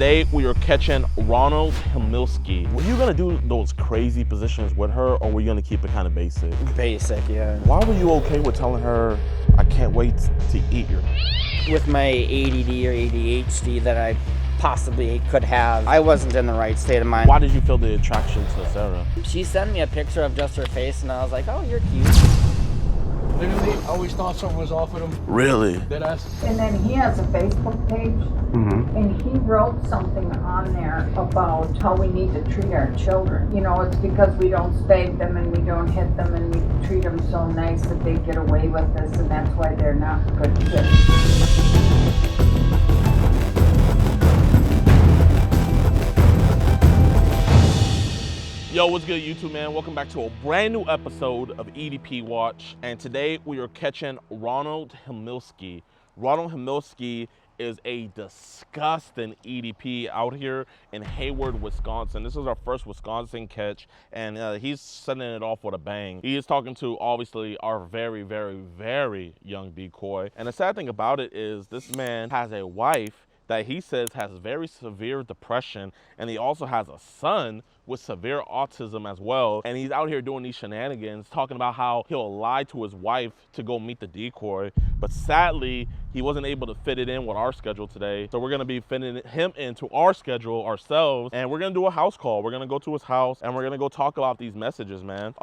today we are catching Ronald Himilski. Were you gonna do those crazy positions with her, or were you gonna keep it kind of basic? Basic, yeah. Why were you okay with telling her, I can't wait to eat your... With my ADD or ADHD that I possibly could have, I wasn't in the right state of mind. Why did you feel the attraction to Sarah? She sent me a picture of just her face and I was like, oh, you're cute. Literally, I always thought something was off with him. Really? And then he has a Facebook page, and he wrote something on there about how we need to treat our children. You know, it's because we don't spank them and we don't hit them and we treat them so nice that they get away with this, and that's why they're not good kids. Yo, what's good, YouTube, man? Welcome back to a brand new episode of EDP Watch, and today we are catching Ronald Himilski. Ronald Himilski is a disgusting EDP out here in Hayward, Wisconsin. This is our first Wisconsin catch, and he's setting it off with a bang. He is talking to, obviously, our very, very, very young decoy. And the sad thing about it is this man has a wife that he says has very severe depression, and he also has a son with severe autism as well. And he's out here doing these shenanigans, talking about how he'll lie to his wife to go meet the decoy. But sadly, he wasn't able to fit it in with our schedule today. So we're gonna be fitting him into our schedule ourselves, and we're gonna do a house call. We're gonna go to his house and we're gonna go talk about these messages, man.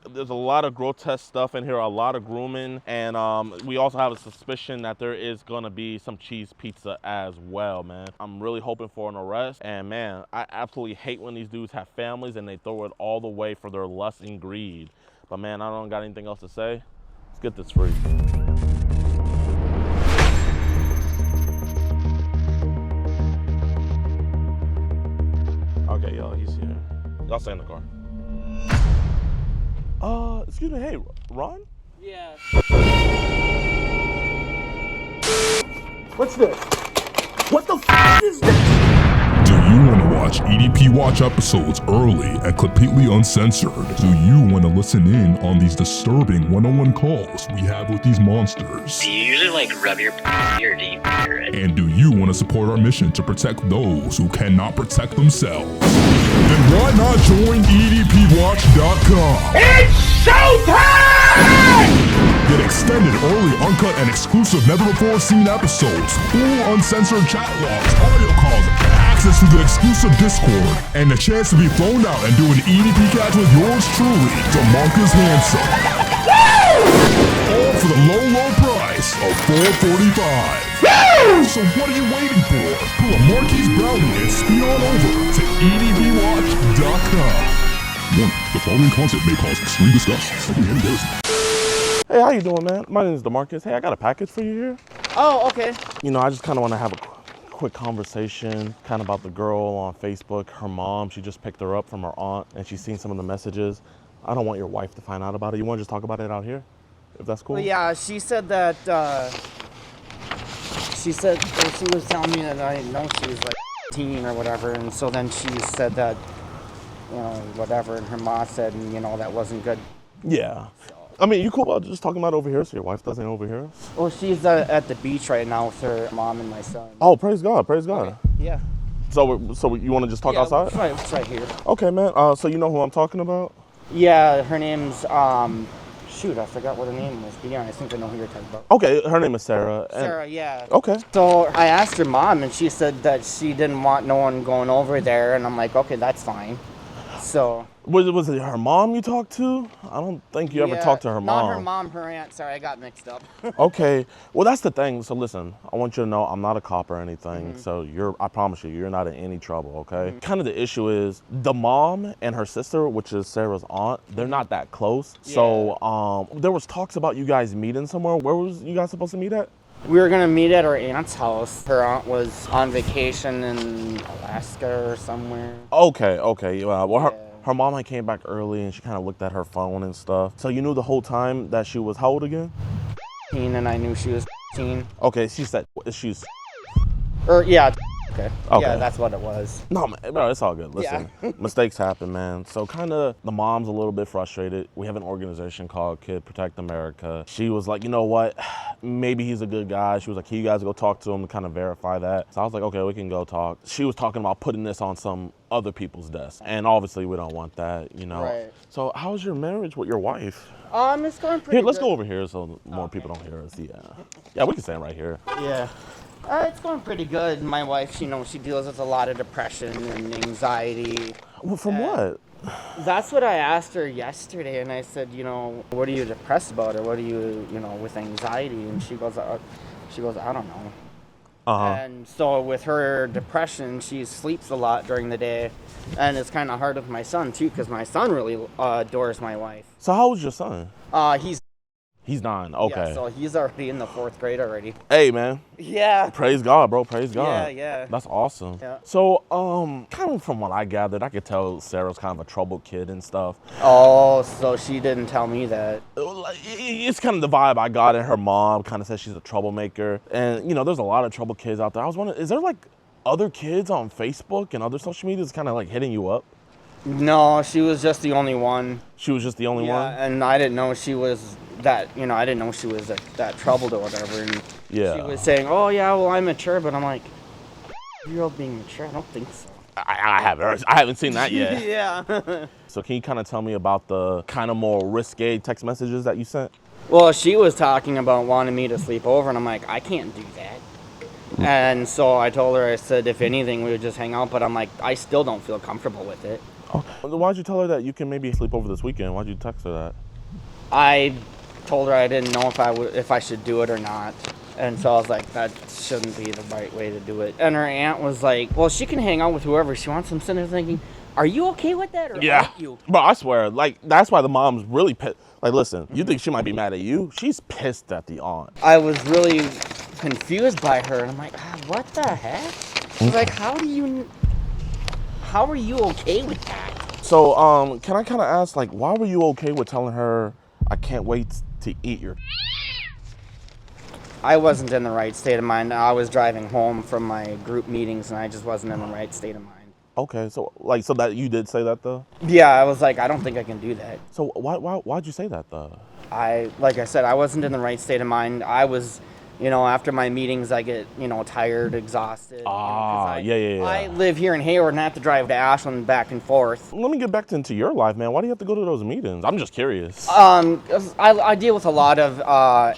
There's a lot of grotesque stuff in here, a lot of grooming, and we also have a suspicion that there is gonna be some cheese pizza as well, man. I'm really hoping for an arrest, and man, I absolutely hate when these dudes have families and they throw it all the way for their lust and greed. But man, I don't got anything else to say. Let's get this free. Okay, yo, he's here. Y'all stay in the car. Excuse me, hey, Ron? Yeah. What's this? What the f is this? Do you want to watch EDP Watch episodes early and completely uncensored? Do you want to listen in on these disturbing one-on-one calls we have with these monsters? Do you usually like rub your or do you hear it? And do you want to support our mission to protect those who cannot protect themselves? Then why not join EDPWatch.com? It's showtime! Get extended, early, uncut, and exclusive never-before-seen episodes, full uncensored chat logs, audio calls, access to the exclusive Discord, and the chance to be flown out and do an EDP catch with yours truly, DeMarcus Hanson. All for the low, low price of $4.45. So what are you waiting for? Pull a Marquise Brownie and speed on over to EDPWatch.com. Warning, the following content may cause extreme disgust and embarrassment. Hey, how you doing, man? My name is DeMarcus. Hey, I got a package for you here. Oh, okay. You know, I just kind of want to have a quick conversation kind of about the girl on Facebook. Her mom, she just picked her up from her aunt, and she's seen some of the messages. I don't want your wife to find out about it. You want to just talk about it out here, if that's cool? Well, yeah, she said that, she was telling me that I know she was like 18 or whatever, and so then she said that, you know, whatever, and her mom said, you know, that wasn't good. Yeah. I mean, you cool about just talking about it over here so your wife doesn't overhear us? Well, she's at the beach right now with her mom and my son. Oh, praise God, praise God. Okay. Yeah. So you want to just talk outside? It's right here. Okay, man. So you know who I'm talking about? Yeah, her name's, shoot, I forgot what her name was. But yeah, I think I know who you're talking about. Okay, her name is Sarah. Sarah, yeah. Okay. So I asked her mom, and she said that she didn't want no one going over there, and I'm like, okay, that's fine. So. Was it her mom you talked to? I don't think you ever talked to her mom. Not her mom, her aunt. Sorry, I got mixed up. Okay. Well, that's the thing. So listen, I want you to know I'm not a cop or anything. So I promise you're not in any trouble, okay? Kind of the issue is the mom and her sister, which is Sarah's aunt, they're not that close. Yeah. So there was talks about you guys meeting somewhere. Where was you guys supposed to meet at? We were gonna meet at her aunt's house. Her aunt was on vacation in Alaska or somewhere. Okay. Well, her mom had came back early and she kind of looked at her phone and stuff. So you knew the whole time that she was how old again? 15, and I knew she was 15. Okay, she said she's... Yeah, Okay. Okay. Yeah, that's what it was. No, man, bro, it's all good. Listen, mistakes happen, man. So kind of the mom's a little bit frustrated. We have an organization called Kid Protect America. She was like, you know what? Maybe he's a good guy. She was like, can you guys go talk to him to kind of verify that? So I was like, okay, we can go talk. She was talking about putting this on some other people's desk. And obviously we don't want that, you know. Right. So how's your marriage with your wife? It's going pretty Here, let's good. go over here so more people don't hear us. Yeah. Yeah, we can stand right here. Yeah. It's going pretty good. My wife, you know, she deals with a lot of depression and anxiety. Well, from what? That's what I asked her yesterday, and I said, you know, what are you depressed about, or what are you, you know, with anxiety? And she goes, I don't know. And so with her depression, she sleeps a lot during the day, and it's kind of hard with my son too, because my son really adores my wife. So how old's your son? He's 9. Okay. yeah, so he's already in the 4th grade already. Hey, man. Yeah. Praise God, bro. Praise God. Yeah. That's awesome. Yeah. So, kind of from what I gathered, I could tell Sarah's kind of a troubled kid and stuff. Oh, so she didn't tell me that. It's kind of the vibe I got, and her mom kind of says she's a troublemaker. And, you know, there's a lot of trouble kids out there. I was wondering, is there like other kids on Facebook and other social medias kind of like hitting you up? No, she was just the only one. She was just the only one? Yeah, and I didn't know she was that, you know, I didn't know she was that troubled or whatever. And Yeah. she was saying, oh, yeah, well, I'm mature. But I'm like, you're being mature? I don't think so. I haven't seen that yet. Yeah. So can you kind of tell me about the kind of more risque text messages that you sent? Well, she was talking about wanting me to sleep over, and I'm like, I can't do that. And so I told her, I said, if anything, we would just hang out. But I'm like, I still don't feel comfortable with it. Oh, why'd you tell her that you can maybe sleep over this weekend? Why'd you text her that? I told her I didn't know if I should do it or not. And so I was like, that shouldn't be the right way to do it. And her aunt was like, well, she can hang out with whoever she wants. I'm sitting there thinking, are you okay with that, or aren't you? Bro, I swear, like, that's why the mom's really pissed. Like, listen, you think she might be mad at you? She's pissed at the aunt. I was really confused by her, and I'm like, what the heck? I was like, how are you okay with that? So, can I kind of ask, like, why were you okay with telling her, I can't wait to eat your... I wasn't in the right state of mind. I was driving home from my group meetings, and I just wasn't in the right state of mind. Okay, so, like, so that you did say that, though? Yeah, I was like, I don't think I can do that. So, why'd you say that, though? Like I said, I wasn't in the right state of mind. I was, you know, after my meetings, I get, you know, tired, exhausted. Yeah. I live here in Hayward and I have to drive to Ashland back and forth. Let me get back into your life, man. Why do you have to go to those meetings? I'm just curious. I deal with a lot of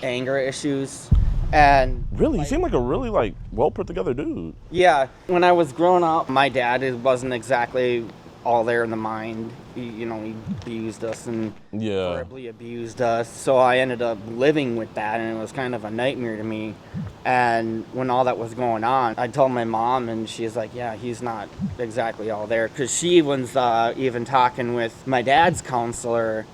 anger issues. And really? You seem like a really, like, well put together dude. Yeah. When I was growing up, my dad wasn't exactly all there in the mind. He abused us and horribly abused us. So I ended up living with that, and it was kind of a nightmare to me. And when all that was going on, I told my mom, and she's like, yeah, he's not exactly all there. Because she was even talking with my dad's counselor.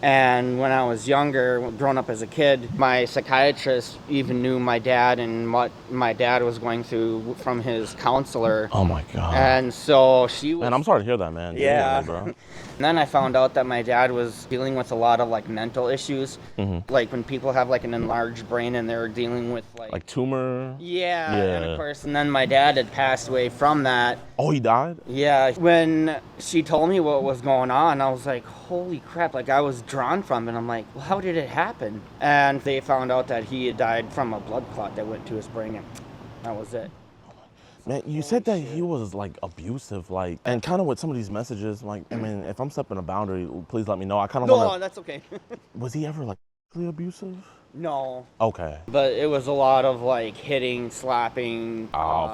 And when I was younger, growing up as a kid, my psychiatrist even knew my dad and what my dad was going through from his counselor. Oh my God. And so she was... Man, I'm sorry to hear that, man. Yeah. Bro. And then I found out that my dad was dealing with a lot of like mental issues. Mm-hmm. Like when people have like an enlarged brain and they're dealing with like tumor? Yeah. And of course, and then my dad had passed away from that. Oh, he died? Yeah. When she told me what was going on, I was like, holy crap. Like I was drawn from it. I'm like, well, how did it happen? And they found out that he had died from a blood clot that went to his brain, and that was it. Man, you said that he was like abusive, like, and kind of with some of these messages, like, I mean, if I'm stepping a boundary, please let me know. I kind of want to... No, that's okay. Was he ever like physically abusive? No. Okay. But it was a lot of like hitting, slapping.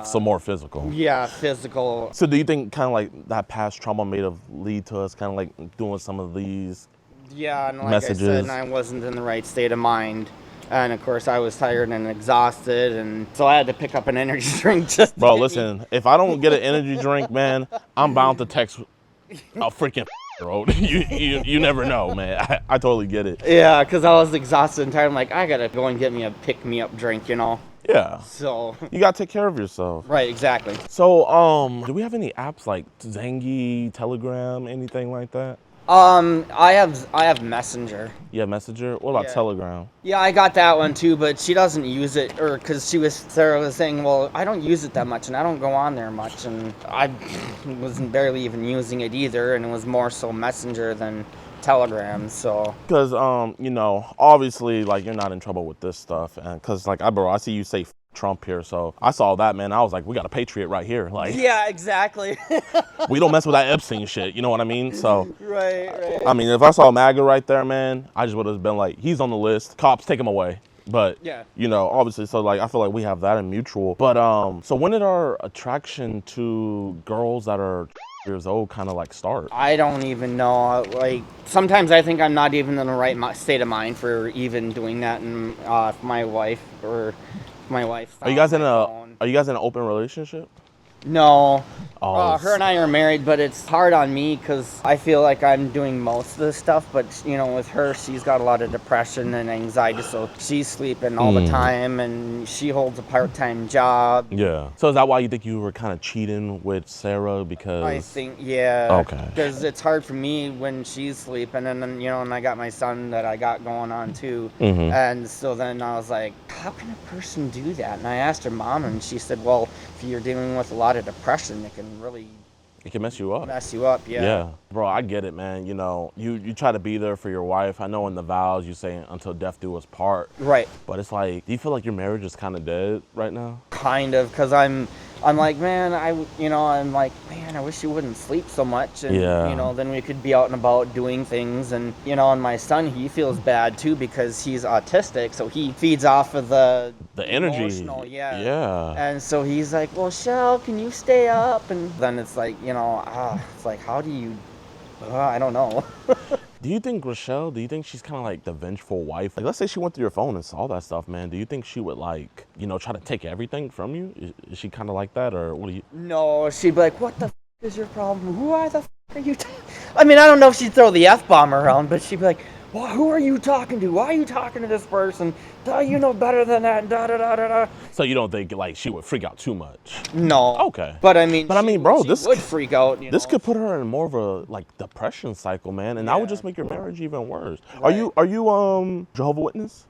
So more physical. Yeah, physical. So do you think kind of like that past trauma may have lead to us kind of like doing some of these and like messages? I said, and I wasn't in the right state of mind. And of course, I was tired and exhausted, and so I had to pick up an energy drink just Bro, listen, if I don't get an energy drink, man, I'm bound to text a freaking road. You never know, man. I totally get it. Yeah, because I was exhausted and tired. I'm like, I gotta go and get me a pick-me-up drink, you know? Yeah. So you gotta take care of yourself. Right, exactly. So, do we have any apps like Zangy, Telegram, anything like that? I have Messenger. Yeah, Messenger. What about Yeah. Telegram? Yeah, I got that one too, but she doesn't use it, or because Sarah was saying, well, I don't use it that much, and I don't go on there much, and I wasn't barely even using it either, and it was more so Messenger than Telegram, so. Because you know, obviously, like, you're not in trouble with this stuff, and because like I see you say Trump here, so I saw that, man. I was like, we got a patriot right here. Like, Yeah, exactly. we don't mess with that Epstein shit. You know what I mean? So, right. I mean, if I saw MAGA right there, man, I just would have been like, he's on the list. Cops, take him away. But Yeah. you know, obviously, so like I feel like we have that in mutual. But so when did our attraction to girls that are years old kind of like start? I don't even know. Like, sometimes I think I'm not even in the right state of mind for even doing that, and my wife. Are you guys in an open relationship? No. Oh, Her and I are married, but it's hard on me because I feel like I'm doing most of the stuff. But, you know, with her, she's got a lot of depression and anxiety, so she's sleeping all the time, and she holds a part-time job. Yeah. So is that why you think you were kind of cheating with Sarah? Because I think, yeah. Okay. Because it's hard for me when she's sleeping, and then, you know, and I got my son that I got going on too. And so then I was like, how can a person do that? And I asked her mom, and she said, well, if you're dealing with a lot of depression, it can really mess you up. Yeah. Bro, I get it, man. You know, you try to be there for your wife. I know in the vows you say until death do us part. Right. But it's like, do you feel like your marriage is kind of dead right now? Kind of, because I'm like, man, I'm like, man, I wish you wouldn't sleep so much, and Yeah. you know, then we could be out and about doing things, and you know, and my son, he feels bad too because he's autistic, so he feeds off of the energy. emotional, yeah. Yeah. And so he's like, well, Shell, can you stay up? And then it's like, you know, it's like, how do you? I don't know. Do you think Rochelle, she's kind of like the vengeful wife? Like, let's say she went through your phone and saw that stuff, man. Do you think she would, like, you know, try to take everything from you? Is she kind of like that, or what do you? No, she'd be like, what the is your problem? Who are the are you? I mean, I don't know if she'd throw the F-bomb around, but she'd be like, well, who are you talking to? Why are you talking to this person? You know better than that. Da da da da da. So you don't think like she would freak out too much? No. Okay. But I mean, bro, she this would freak out. This could put her in more of a like depression cycle, man, and that would just make your marriage even worse. Right. Are you Jehovah's Witness?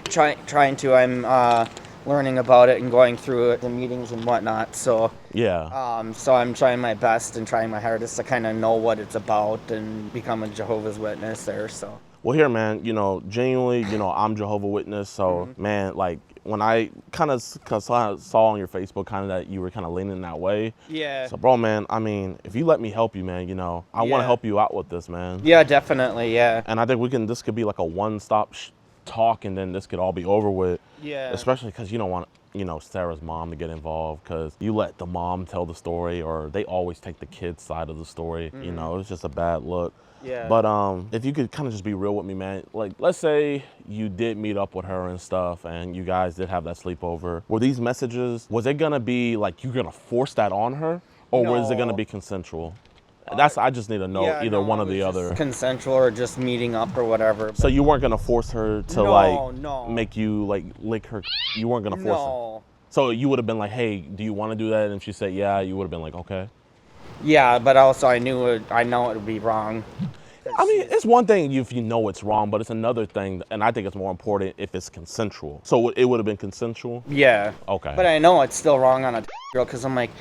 Trying to. I'm learning about it and going through it, the meetings and whatnot. So yeah. So I'm trying my best and trying my hardest to kind of know what it's about and become a Jehovah's Witness there. So. Well, here, man, you know, genuinely, you know, I'm Jehovah's Witness, so man, like when I kind of saw on your Facebook kind of that you were kind of leaning that way. Yeah. So, bro, man, I mean, if you let me help you, man, you know, I want to help you out with this, man. Yeah, definitely, yeah. And I think this could be like a one-stop talk, and then this could all be over with. Yeah. Especially because you don't want, you know, Sarah's mom to get involved, because you let the mom tell the story, or they always take the kid's side of the story. You know, it's just a bad look. Yeah. But if you could kind of just be real with me, man. Like, let's say you did meet up with her and stuff, and you guys did have that sleepover. Were these messages, was it gonna be like you're gonna force that on her, or was it gonna be consensual? I just need to know either one or the other. Consensual or just meeting up or whatever. So you weren't gonna force her to make you like lick her. You weren't gonna force her. So you would have been like, hey, do you want to do that? And she said, yeah. You would have been like, okay. Yeah, but also I know it would be wrong. I mean, it's one thing if you know it's wrong, but it's another thing, and I think it's more important if it's consensual. So it would have been consensual? Yeah. Okay. But I know it's still wrong on a girl, because I'm like,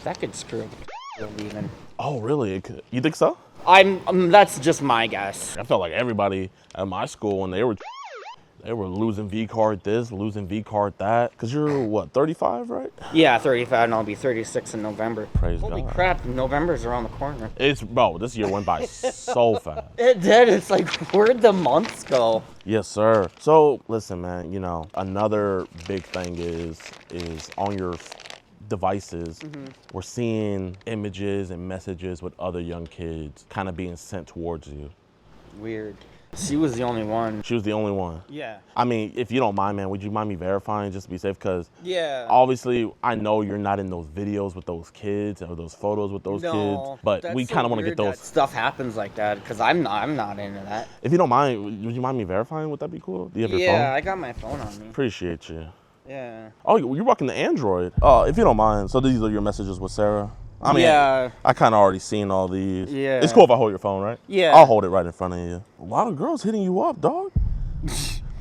that could screw a girl even. Oh, really? It could. You think so? That's just my guess. I felt like everybody at my school, when they were losing V card this, losing V card that. Because you're, what, 35, right? Yeah, 35, and I'll be 36 in November. Praise Holy God. crap, November's around the corner. Bro, this year went by so fast. It did. It's like, where'd the months go? Yes, sir. So, listen, man, you know, another big thing is on your devices, we're seeing images and messages with other young kids kind of being sent towards you. Weird. She was the only one. She was the only one. Yeah. I mean, if you don't mind, man, would you mind me verifying just to be safe? Because obviously, I know you're not in those videos with those kids or those photos with those kids, but we kind of want to get those. That stuff happens like that, because I'm not into that. If you don't mind, would you mind me verifying? Would that be cool? Do you have your phone? Yeah, I got my phone on me. Appreciate you. Yeah. Oh, you're rocking the Android. If you don't mind, so these are your messages with Sarah. I mean, yeah. I kind of already seen all these. Yeah. It's cool if I hold your phone, right? Yeah. I'll hold it right in front of you. A lot of girls hitting you up, dog.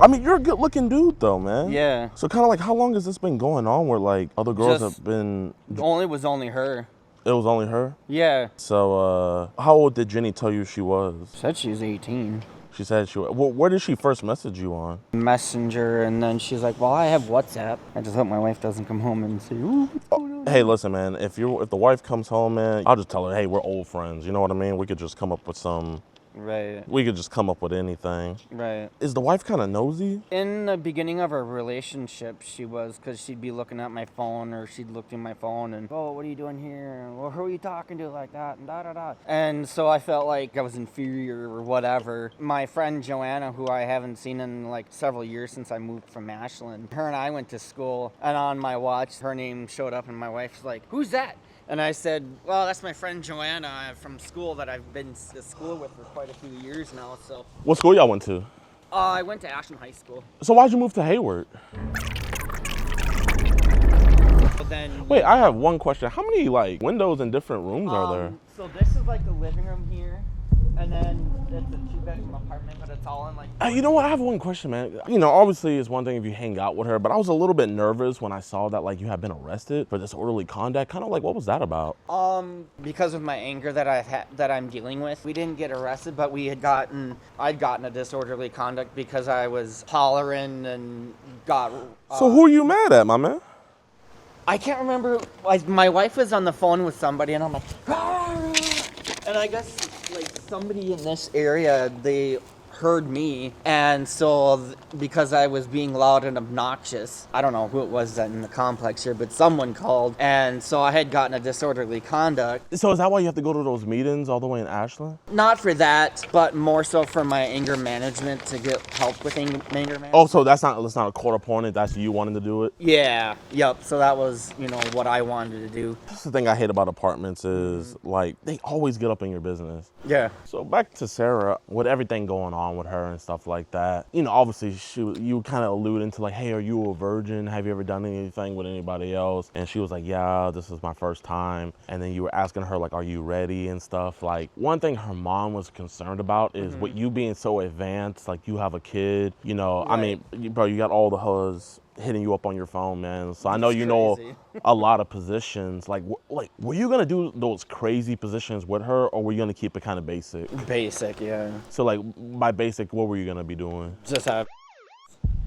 I mean, you're a good looking dude though, man. Yeah. So kind of like, how long has this been going on where like other girls Just have been? Only was only her. It was only her? Yeah. So how old did Jenny tell you she was? Said she was 18. She said she was. Well, where did she first message you on? Messenger, and then she's like, well, I have WhatsApp. I just hope my wife doesn't come home and say, ooh, what's going on? Hey, listen, man, if the wife comes home, man, I'll just tell her, hey, we're old friends. You know what I mean? We could just come up with some. Right. We could just come up with anything. Right. Is the wife kind of nosy? In the beginning of our relationship, she was, because she'd be looking at my phone, or she'd look in my phone and, oh, what are you doing here? Well, who are you talking to like that? And da-da-da. And so I felt like I was inferior or whatever. My friend Joanna, who I haven't seen in like several years since I moved from Ashland, her and I went to school, and on my watch, her name showed up, and my wife's like, who's that? And I said, well, that's my friend Joanna from school that I've been to school with for quite a few years now, so. What school y'all went to? I went to Ashland High School. So why'd you move to Hayward? But then. Wait, I have one question. How many like windows in different rooms are there? So this is like the living room here, and then it's a 2-bedroom apartment, but it's all in like. You know what? I have one question, man. You know, obviously it's one thing if you hang out with her, but I was a little bit nervous when I saw that like you had been arrested for disorderly conduct. Kind of like, what was that about? Because of my anger that I'm dealing with, we didn't get arrested, but I'd gotten a disorderly conduct because I was hollering and got. So who are you mad at, my man? I can't remember. My wife was on the phone with somebody, and I'm like, "Arr!" And I guess like somebody in this area, they heard me, and so because I was being loud and obnoxious, I don't know who it was in the complex here, but someone called, and so I had gotten a disorderly conduct. So is that why you have to go to those meetings all the way in Ashland? Not for that, but more so for my anger management, to get help with anger management. Oh, so that's not a court appointed. That's you wanting to do it. Yeah. Yep. So that was what I wanted to do. That's the thing I hate about apartments is like they always get up in your business. Yeah. So back to Sarah, with everything going on with her and stuff like that, obviously you kind of alluding to like, hey, are you a virgin? Have you ever done anything with anybody else? And she was like, yeah, this is my first time. And then you were asking her like, are you ready and stuff. Like one thing her mom was concerned about is with you being so advanced, like you have a kid, right. I mean, bro, you got all the huzz hitting you up on your phone, man. So I know you know a lot of positions. Like were you gonna do those crazy positions with her, or were you gonna keep it kind of basic? Basic, yeah. So like by basic, what were you gonna be doing? Just have.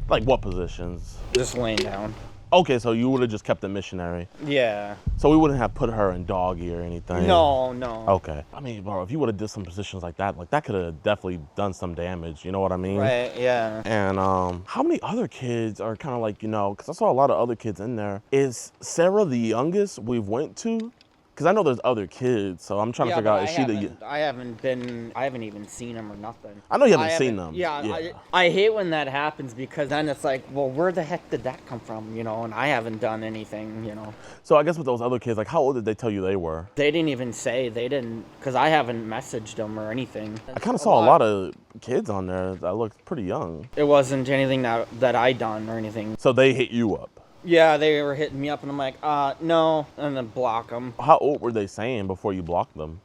Like what positions? Just laying down. Okay, so you would have just kept it missionary. Yeah. So we wouldn't have put her in doggy or anything. No. Okay. I mean, bro, if you would have did some positions like that could have definitely done some damage. You know what I mean? Right. Yeah. And how many other kids are kind of like, because I saw a lot of other kids in there. Is Sarah the youngest we've went to? Because I know there's other kids, so I'm trying to figure out, is she the... I haven't even seen them or nothing. I know you haven't seen them. Yeah. I hate when that happens, because then it's like, well, where the heck did that come from, and I haven't done anything, So I guess with those other kids, like how old did they tell you they were? They didn't even say, because I haven't messaged them or anything. I kind of saw a lot of kids on there that looked pretty young. It wasn't anything that I done or anything. So they hit you up? Yeah, they were hitting me up, and I'm like, no, and then block them. How old were they saying before you blocked them?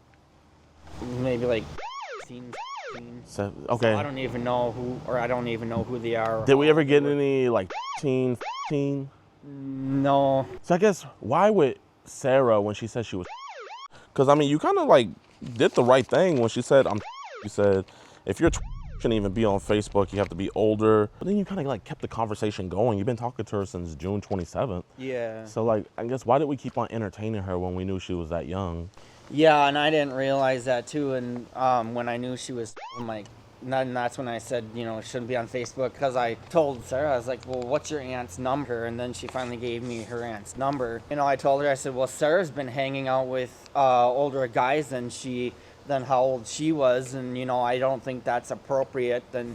Maybe like 16, 17. So, okay. So I don't even know who they are. Did we ever get any like 15, 15? No. So I guess why would Sarah, when she said she was, because I mean, you kind of like did the right thing when she said, you said, if you're shouldn't even be on Facebook, you have to be older. But then you kind of like kept the conversation going. You've been talking to her since June 27th. Yeah. So like, I guess why did we keep on entertaining her when we knew she was that young? Yeah, and I didn't realize that too. And when I knew she was, I'm like, and that's when I said, it shouldn't be on Facebook, because I told Sarah, I was like, well, what's your aunt's number? And then she finally gave me her aunt's number. I told her, I said, well, Sarah's been hanging out with older guys than how old she was, and I don't think that's appropriate. Then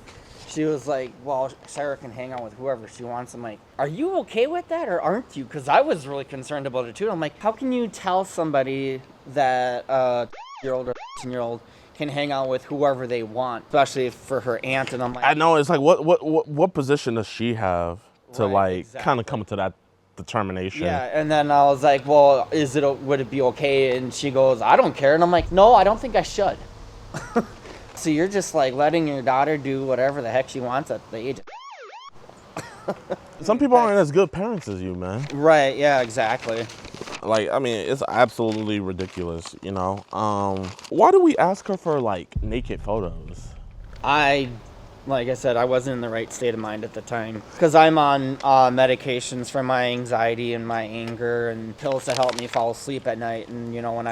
she was like, well, Sarah can hang out with whoever she wants. I'm like, are you okay with that, or aren't you? Because I was really concerned about it too. I'm like, how can you tell somebody that a year-old or 15-year-old can hang out with whoever they want, especially for her aunt? And I'm like, I know, it's like what position does she have to Right, like exactly. kind of come to that determination. Yeah, and then I was like, well, would it be okay? And she goes, I don't care. And I'm like, no, I don't think I should. So you're just like letting your daughter do whatever the heck she wants at the age of... Some people aren't as good parents as you, man. Right, yeah, exactly. Like, I mean, it's absolutely ridiculous, you know? Why do we ask her for, like, naked photos? Like I said, I wasn't in the right state of mind at the time. Because I'm on medications for my anxiety and my anger and pills to help me fall asleep at night. And, you know, when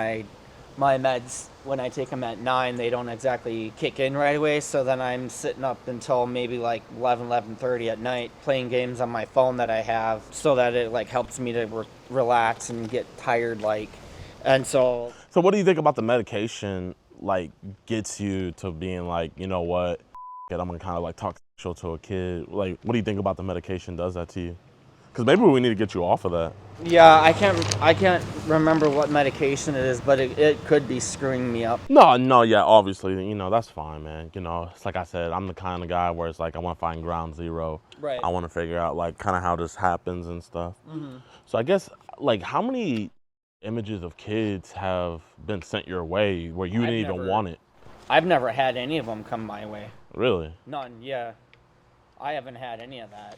I take them at 9, they don't exactly kick in right away. So then I'm sitting up until maybe like 11:30 at night playing games on my phone that I have so that it like helps me to relax and get tired like. And so what do you think about the medication like gets you to being like, you know what, I'm gonna kind of like talk sexual to a kid? Like, what do you think about the medication does that to you? Because maybe we need to get you off of that. Yeah, I can't remember what medication it is, but it could be screwing me up. No, yeah, obviously, you know, that's fine, man. You know, it's like I said, I'm the kind of guy where it's like I want to find ground zero. Right. I want to figure out like kind of how this happens and stuff. Mm-hmm. So I guess like how many images of kids have been sent your way where you didn't even want it? I've never had any of them come my way. Really? None, yeah. I haven't had any of that.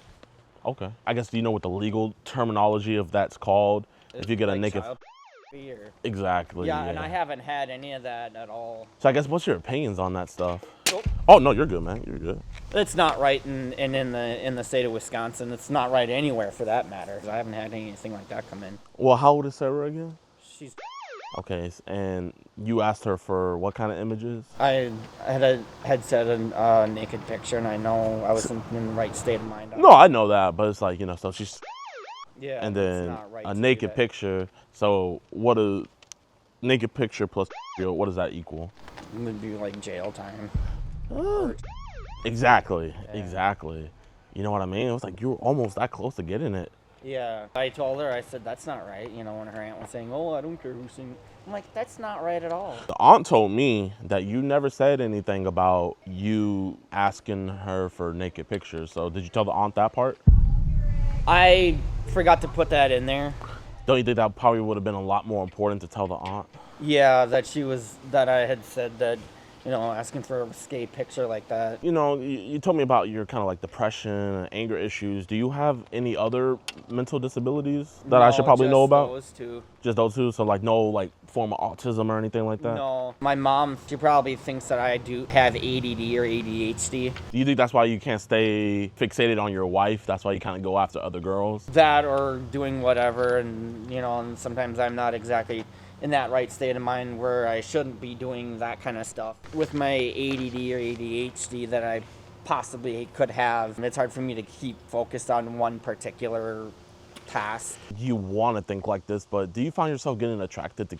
Okay. I guess, do you know what the legal terminology of that's called? If you get like a naked... Or... Exactly. Yeah, and I haven't had any of that at all. So I guess, what's your opinions on that stuff? Nope. Oh, no, you're good, man. You're good. It's not right in the state of Wisconsin. It's not right anywhere for that matter. I haven't had anything like that come in. Well, how old is Sarah again? She's... Okay, and you asked her for what kind of images? I had said a naked picture, and I know I was in the right state of mind. No, I know that, but it's like, you know, so she's... Yeah, and then not right a naked picture. So what a naked picture plus what does that equal? It would be like jail time. Exactly, yeah. Exactly. You know what I mean? It was like you were almost that close to getting it. Yeah, I told her, I said, that's not right. You know, when her aunt was saying, oh, I don't care who's singing. I'm like, that's not right at all. The aunt told me that you never said anything about you asking her for naked pictures. So did you tell the aunt that part? I forgot to put that in there. Don't you think that probably would have been a lot more important to tell the aunt? Yeah, that I had said that, you know, asking for a risque picture like that. You know, you told me about your kind of like depression and anger issues. Do you have any other mental disabilities that I should probably know about? Those two. Just those two? So like no like form of autism or anything like that? No. My mom, she probably thinks that I do have ADD or ADHD. Do you think that's why you can't stay fixated on your wife? That's why you kind of go after other girls? That or doing whatever, and you know, and sometimes I'm not exactly in that right state of mind where I shouldn't be doing that kind of stuff. With my ADD or ADHD that I possibly could have, it's hard for me to keep focused on one particular task. You want to think like this, but do you find yourself getting attracted to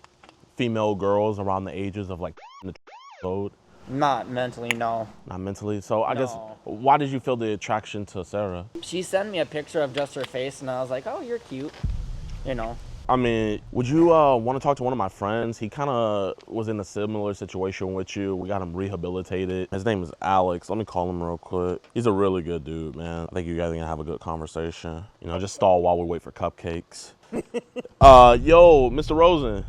female girls around the ages of like the code? Not mentally, no. Not mentally? So I guess, why did you feel the attraction to Sarah? She sent me a picture of just her face, and I was like, oh, you're cute, you know. I mean, would you want to talk to one of my friends? He kind of was in a similar situation with you. We got him rehabilitated. His name is Alex. Let me call him real quick. He's a really good dude, man. I think you guys are going to have a good conversation. You know, just stall while we wait for cupcakes. Yo, Mr. Rosen.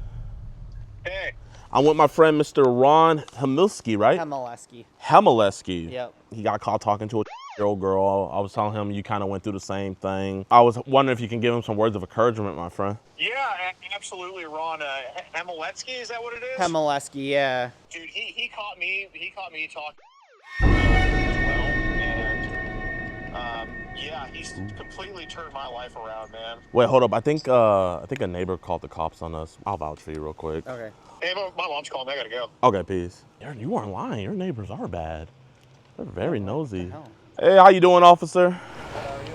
Hey. I'm with my friend, Mr. Ron Hemilski, right? Hemilski. Yep. He got caught talking to a year-old girl. I was telling him you kind of went through the same thing. I was wondering if you can give him some words of encouragement, my friend. Yeah, absolutely, Ron. Hemilski, is that what it is? Hemilski, yeah. Dude, he caught me talking as well, and yeah, he's completely turned my life around, man. Wait, hold up. I think a neighbor called the cops on us. I'll vouch for you real quick. Okay. Hey, my mom's calling me. I gotta go. Okay, peace. You weren't lying. Your neighbors are bad. They're very nosy. Hey, how you doing, officer? How are you?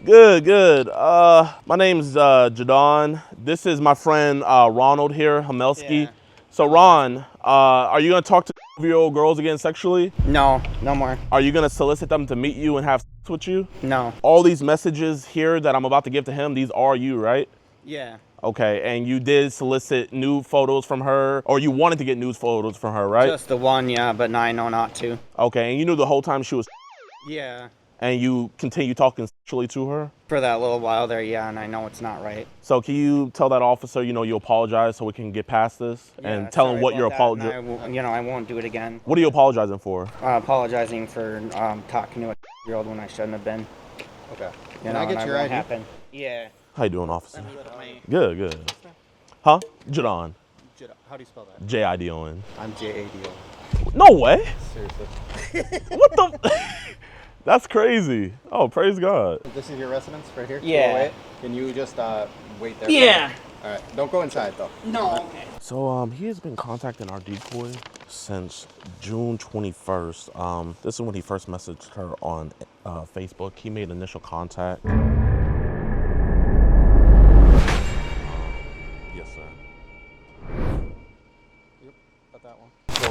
Good, good. My name's JiDion. This is my friend Ronald here, Hemilski. Yeah. So Ron, are you gonna talk to 12-year-old girls again sexually? No, no more. Are you gonna solicit them to meet you and have sex with you? No. All these messages here that I'm about to give to him, these are you, right? Yeah. Okay, and you did solicit nude photos from her, or you wanted to get nude photos from her, right? Just the one, yeah, but no, I know not to. Okay, and you knew the whole time she was... Yeah. And you continue talking sexually to her? For that little while there, yeah, and I know it's not right. So can you tell that officer, you apologize so we can get past this? And tell him what you're apologizing. I won't do it again. What are you apologizing for? Apologizing for talking to a year-old when I shouldn't have been. Okay. Can I get your ID? Happen. Yeah. How you doing, officer? Good. Huh? JiDion. How do you spell that? JiDion. I'm JADO. No way. Seriously. What the? That's crazy. Oh, praise God. This is your residence right here? Yeah. Can you just wait there? Yeah. All right. Don't go inside though. No. Okay. So he has been contacting our decoy since June 21st. This is when he first messaged her on Facebook. He made initial contact. Yes, sir. Yep. Got that one. So,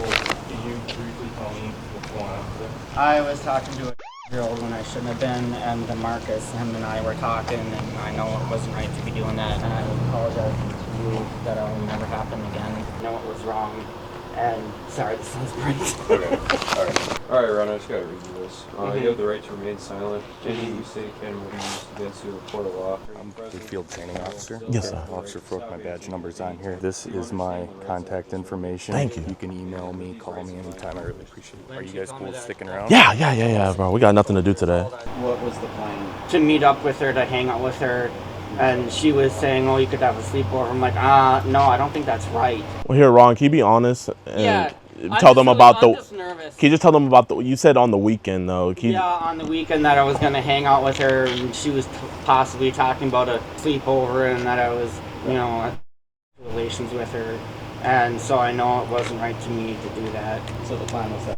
can you briefly tell me what's going on today? I was talking to a year-old when I shouldn't have been, and Marcus, him and I were talking, and I know it wasn't right to be doing that, and I apologize to you that it will never happen again. I know it was wrong, and sorry, this sounds great. Okay. All right, Ron, I just gotta read you this. You have the right to remain silent. Any use they can will be used against you in a court of law. I'm the field training officer. Yes, sir. Officer Frook, my badge number's on here. This is my contact information. Thank you. You can email me, call me anytime. I really appreciate it. Are you guys cool with sticking around? Yeah, bro. We got nothing to do today. What was the plan? To meet up with her, to hang out with her, and she was saying, oh, you could have a sleepover. I'm like, no, I don't think that's right. Well, here, Ron, can you be honest and tell them about I'm just nervous. Can you just tell them about you said on the weekend, though. On the weekend that I was going to hang out with her, and she was possibly talking about a sleepover, and that I was, relations with her. And so I know it wasn't right to me to do that. So the plan was that.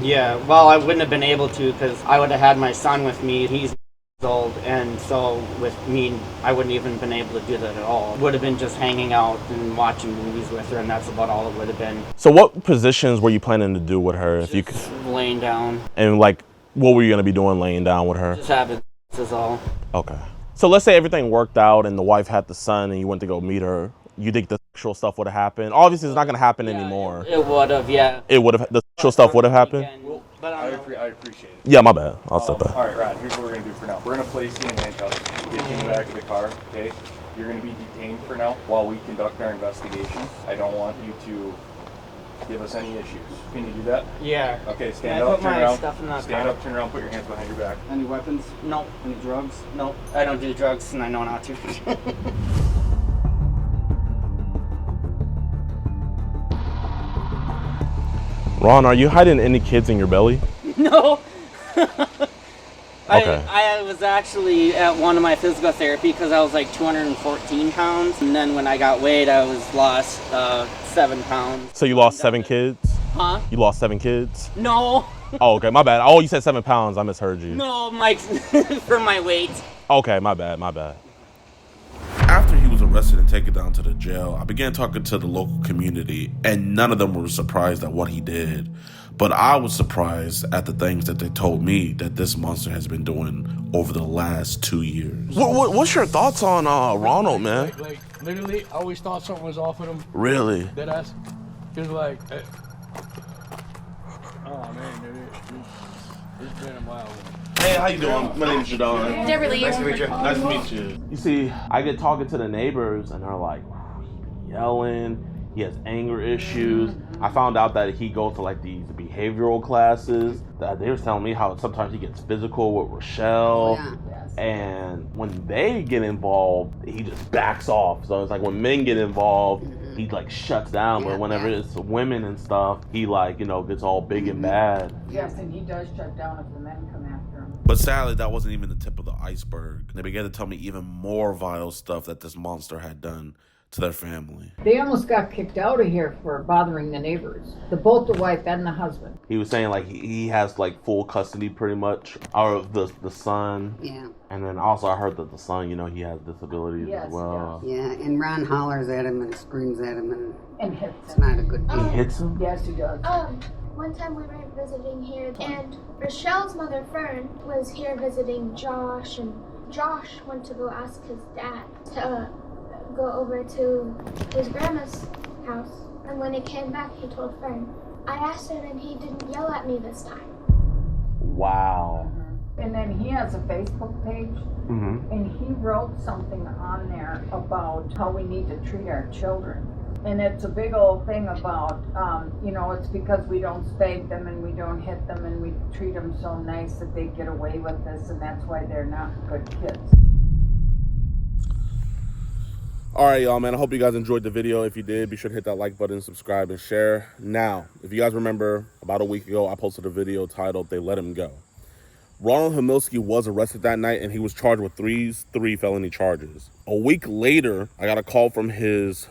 Yeah, well, I wouldn't have been able to because I would have had my son with me. He's old, and so with me, I wouldn't even been able to do that at all. It would have been just hanging out and watching movies with her, and that's about all it would have been. So what positions were you planning to do with her? If you could, laying down. And what were you going to be doing laying down with her? Just having sex is all. Okay. So let's say everything worked out and the wife had the son and you went to go meet her. You think the sexual stuff would have happened? Obviously, it's not going to happen anymore. It would have, yeah. It would have. The sexual stuff would have happened? But I appreciate it. Yeah, my bad. I'll step back. All right, Rod, here's what we're going to do for now. We're going to place you in handcuffs, get you in the back of the car, okay? You're going to be detained for now while we conduct our investigation. I don't want you to give us any issues. Can you do that? Yeah. Okay, Can stand I up, put turn my around. stuff in the Stand car? up, turn around, put your hands behind your back. Any weapons? No. Any drugs? No, I don't do drugs, and I know not to. Ron, are you hiding any kids in your belly? No. Okay. I was actually at one of my physical therapy because I was like 214 pounds. And then when I got weighed, I lost 7 pounds. So you lost 7 kids? Huh? You lost 7 kids? No. Oh, okay. My bad. Oh, you said 7 pounds. I misheard you. No, Mike, for my weight. Okay, my bad. After he was arrested and taken down to the jail, I began talking to the local community, and none of them were surprised at what he did. But I was surprised at the things that they told me that this monster has been doing over the last 2 years. What's your thoughts on Ronald, man? Like, literally, I always thought something was off with him. Really? Deadass. Cause like, oh man, dude, it's been a while. Hey, how you doing? My name's JiDion. Beverly. Nice to meet you. Nice to meet you. You see, I get talking to the neighbors and they're like yelling. He has anger issues. I found out that he goes to like these behavioral classes. That they were telling me how sometimes he gets physical with Rochelle. Oh, yeah. And when they get involved, he just backs off. So it's like when men get involved, he like shuts down. But whenever it's women and stuff, he like, gets all big and bad. Yes, and he does shut down if the men come after him. But sadly, that wasn't even the tip of the iceberg. They began to tell me even more vile stuff that this monster had done to their family. They almost got kicked out of here for bothering the neighbors. Both the wife and the husband. He was saying like he has like full custody pretty much of the son. Yeah. And then also I heard that the son, he has disabilities as well. Yeah, and Ron hollers at him and screams at him And hits it's him. not a good He thing. hits him? Yes, he does. One time we were visiting here, and Rochelle's mother, Fern, was here visiting Josh, and Josh went to go ask his dad to go over to his grandma's house, and when he came back, he told Fern. I asked him, and he didn't yell at me this time. Wow. And then he has a Facebook page, and he wrote something on there about how we need to treat our children. And it's a big old thing about, it's because we don't spank them and we don't hit them and we treat them so nice that they get away with this, and that's why they're not good kids. All right, y'all, man. I hope you guys enjoyed the video. If you did, be sure to hit that like button, subscribe, and share. Now, if you guys remember, about a week ago, I posted a video titled, "They Let Him Go." Ronald Chmielewski was arrested that night, and he was charged with three felony charges. A week later, I got a call from his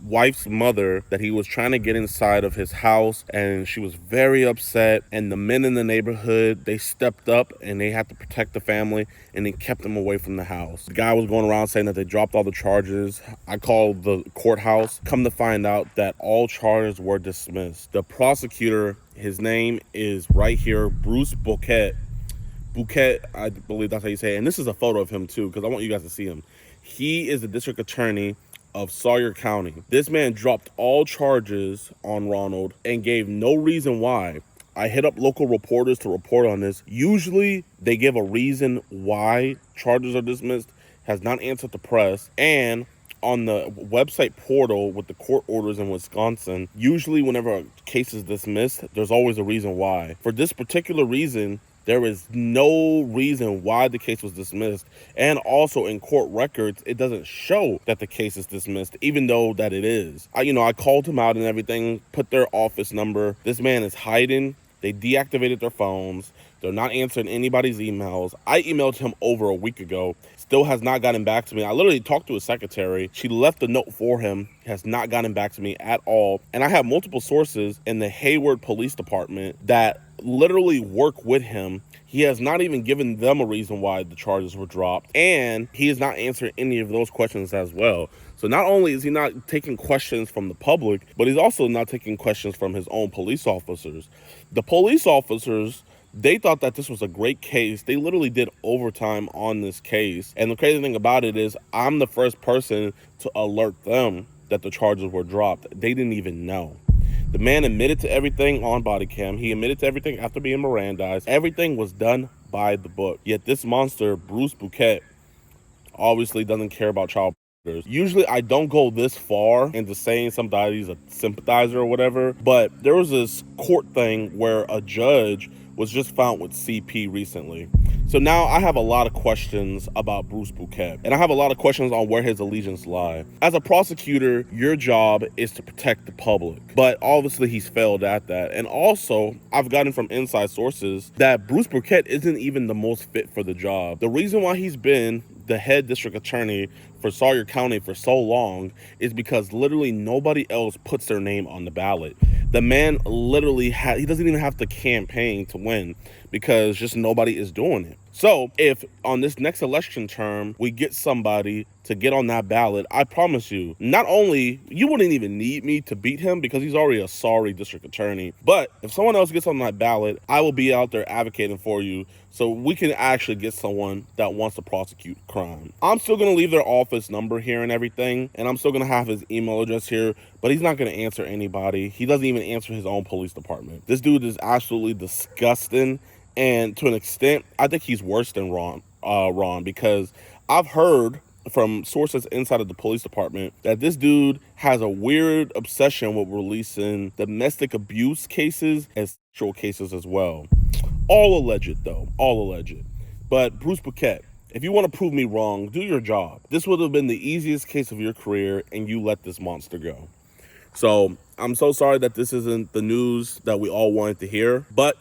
wife's mother that he was trying to get inside of his house, and she was very upset. And the men in the neighborhood, they stepped up and they had to protect the family, and they kept him away from the house. The guy was going around saying that they dropped all the charges. I called the courthouse. Come to find out that all charges were dismissed. The prosecutor, his name is right here, Bruce Bouquet, I believe that's how you say it. And this is a photo of him too, because I want you guys to see him. He is the district attorney of Sawyer County. This man dropped all charges on Ronald and gave no reason why. I hit up local reporters to report on this. Usually they give a reason why charges are dismissed, has not answered the press. And on the website portal with the court orders in Wisconsin, usually whenever a case is dismissed, there's always a reason why. For this particular reason, there is no reason why the case was dismissed. And also in court records, it doesn't show that the case is dismissed, even though that it is. I called him out and everything, put their office number. This man is hiding. They deactivated their phones. They're not answering anybody's emails. I emailed him over a week ago. Still has not gotten back to me. I literally talked to his secretary. She left a note for him. Has not gotten back to me at all. And I have multiple sources in the Hayward Police Department that literally work with him. He has not even given them a reason why the charges were dropped, and he has not answered any of those questions as well. So not only is he not taking questions from the public, but he's also not taking questions from his own police officers. The police officers, they thought that this was a great case. They literally did overtime on this case. And the crazy thing about it is I'm the first person to alert them that the charges were dropped. They didn't even know. The man admitted to everything on body cam. He admitted to everything after being Mirandized. Everything was done by the book. Yet this monster, Bruce Bouquet, obviously doesn't care about child predators. Usually I don't go this far into saying somebody's a sympathizer or whatever, but there was this court thing where a judge was just found with CP recently. So now I have a lot of questions about Bruce Bouquet, and I have a lot of questions on where his allegiance lie. As a prosecutor, your job is to protect the public, but obviously he's failed at that. And also, I've gotten from inside sources that Bruce Bouquet isn't even the most fit for the job. The reason why he's been the head district attorney for Sawyer County for so long is because literally nobody else puts their name on the ballot. The man literally he doesn't even have to campaign to win because just nobody is doing it. So if on this next election term we get somebody to get on that ballot, I promise you, not only you wouldn't even need me to beat him because he's already a sorry district attorney, but if someone else gets on that ballot, I will be out there advocating for you so we can actually get someone that wants to prosecute crime. I'm still going to leave their office number here and everything, and I'm still going to have his email address here, but he's not going to answer anybody. He doesn't even answer his own police department. This dude is absolutely disgusting, and to an extent, I think he's worse than Ron, because I've heard from sources inside of the police department that this dude has a weird obsession with releasing domestic abuse cases and sexual cases as well. All alleged, though. All alleged. But Bruce Bouquet, if you want to prove me wrong, do your job. This would have been the easiest case of your career, and you let this monster go. So I'm so sorry that this isn't the news that we all wanted to hear, but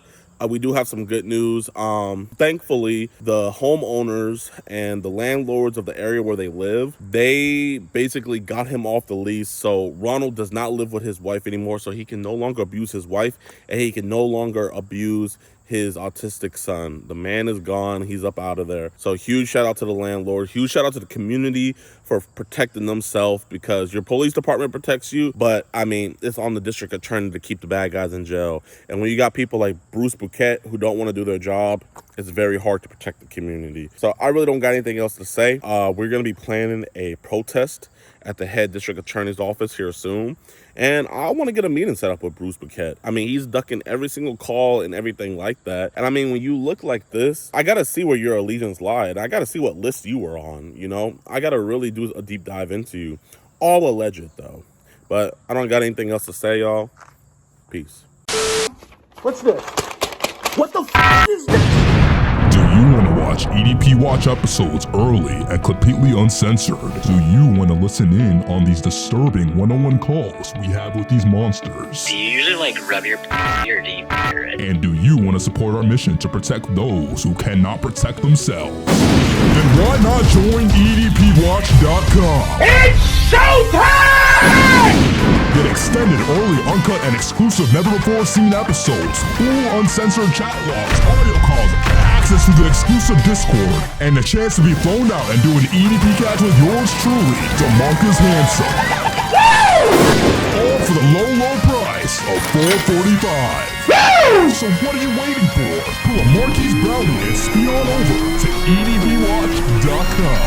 we do have some good news. Thankfully, the homeowners and the landlords of the area where they live, they basically got him off the lease. So Ronald does not live with his wife anymore, so he can no longer abuse his wife, and he can no longer abuse his autistic son. The man is gone. He's up out of there. So huge shout out to the landlord. Huge shout out to the community for protecting themselves, because your police department protects you, but I mean, it's on the district attorney to keep the bad guys in jail. And when you got people like Bruce Bouquet who don't want to do their job, it's very hard to protect the community. So I really don't got anything else to say. We're going to be planning a protest at the head district attorney's office here soon. And I want to get a meeting set up with Bruce Paquette. I mean, he's ducking every single call and everything like that. And I mean, when you look like this, I got to see where your allegiance lied. I got to see what list you were on, you know? I got to really do a deep dive into you. All alleged, though. But I don't got anything else to say, y'all. Peace. What's this? What the f is this? Do you want to watch EDP Watch episodes early and completely uncensored? Do you want to listen in on these disturbing one-on-one calls we have with these monsters? Do you usually like rub your or do you beer it? And do you want to support our mission to protect those who cannot protect themselves? Then why not join EDPWatch.com? It's showtime! Get extended, early, uncut, and exclusive never-before-seen episodes, full uncensored chat logs, audio calls, access to the exclusive Discord, and the chance to be flown out and do an EDP catch with yours truly, DeMarcus Handsome. All for the low, low price of $4.45. So what are you waiting for? Pull a Marquise Brownie and speed on over to EDPWatch.com.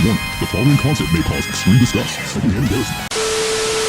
Warning, the following content may cause extreme disgust.